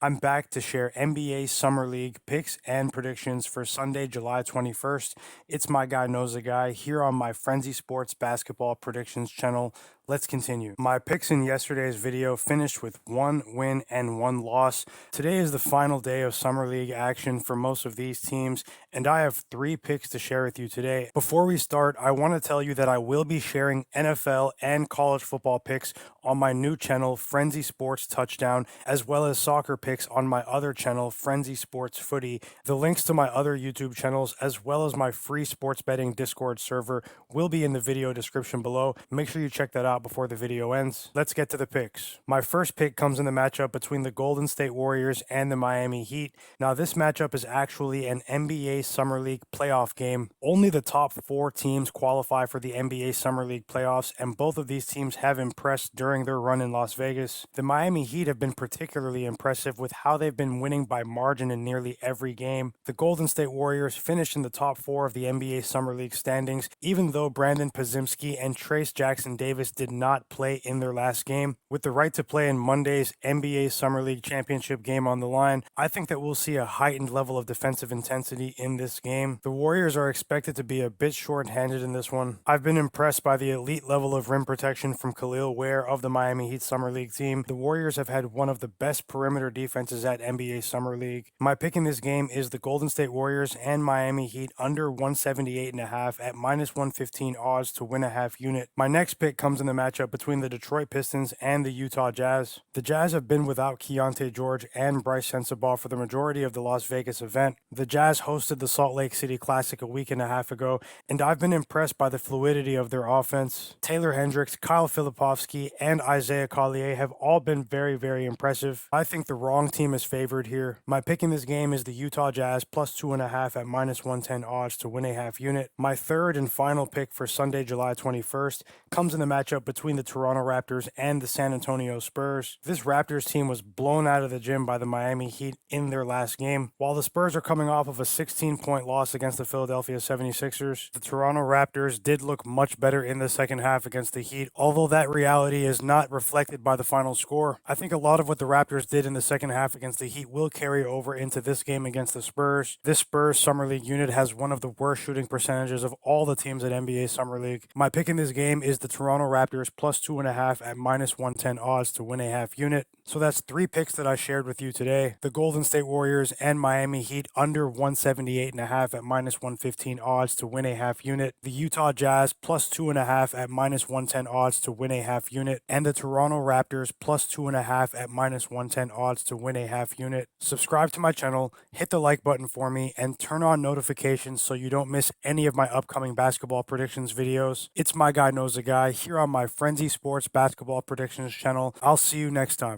I'm back to share NBA Summer League picks and predictions for Sunday, July 21st. It's my guy knows a guy here on my Frenzy Sports Basketball Predictions channel. Let's continue. My picks in yesterday's video finished with one win and one loss. Today is the final day of Summer League action for most of these teams, and I have three picks to share with you today. Before we start, I want to tell you that I will be sharing NFL and college football picks on my new channel, Frenzy Sports Touchdown, as well as soccer picks on my other channel, Frenzy Sports Footy. The links to my other YouTube channels, as well as my free sports betting Discord server, will be in the video description below. Make sure you check that out before the video ends. Let's get to the picks. My first pick comes in the matchup between the Golden State Warriors and the Miami Heat. Now, this matchup is actually an NBA Summer League playoff game. Only the top four teams qualify for the NBA Summer League playoffs, and both of these teams have impressed during their run in Las Vegas. The Miami Heat have been particularly impressive with how they've been winning by margin in nearly every game. The Golden State Warriors finished in the top four of the NBA Summer League standings, even though Brandon Podziemski and Trace Jackson Davis did not play in their last game. With the right to play in Monday's NBA Summer League championship game on the line, I think that we'll see a heightened level of defensive intensity in this game. The Warriors are expected to be a bit short-handed in this one. I've been impressed by the elite level of rim protection from Khalil Ware of the Miami Heat Summer League team. The Warriors have had one of the best perimeter defenses at NBA Summer League. My pick in this game is the Golden State Warriors and Miami Heat under 178.5 at minus 115 odds to win a half unit. My next pick comes in the matchup between the Detroit Pistons and the Utah Jazz. The Jazz have been without Keontae George and Bryce Sensabaugh for the majority of the Las Vegas event. The Jazz hosted the Salt Lake City Classic a week and a half ago, and I've been impressed by the fluidity of their offense. Taylor Hendricks, Kyle Filipovsky, and Isaiah Collier have all been very impressive. I think the wrong team is favored here. My pick in this game is the Utah Jazz plus 2.5 at minus 110 odds to win a half unit. My third and final pick for Sunday, July 21st comes in the matchup between the Toronto Raptors and the San Antonio Spurs. This Raptors team was blown out of the gym by the Miami Heat in their last game. While the Spurs are coming off of a 16-point loss against the Philadelphia 76ers, the Toronto Raptors did look much better in the second half against the Heat, although that reality is not reflected by the final score. I think a lot of what the Raptors did in the second half against the Heat will carry over into this game against the Spurs. This Spurs Summer League unit has one of the worst shooting percentages of all the teams at NBA Summer League. My pick in this game is the Toronto Raptors plus 2.5 at minus 110 odds to win a half unit. So that's three picks that I shared with you today. The Golden State Warriors and Miami Heat under 178.5 at minus 115 odds to win a half unit. The Utah Jazz plus 2.5 at minus 110 odds to win a half unit. And the Toronto Raptors plus 2.5 at minus 110 odds to win a half unit. Subscribe to my channel, hit the like button for me, and turn on notifications so you don't miss any of my upcoming basketball predictions videos. It's my guy knows a guy here on my Frenzy Sports Basketball Predictions channel. I'll see you next time.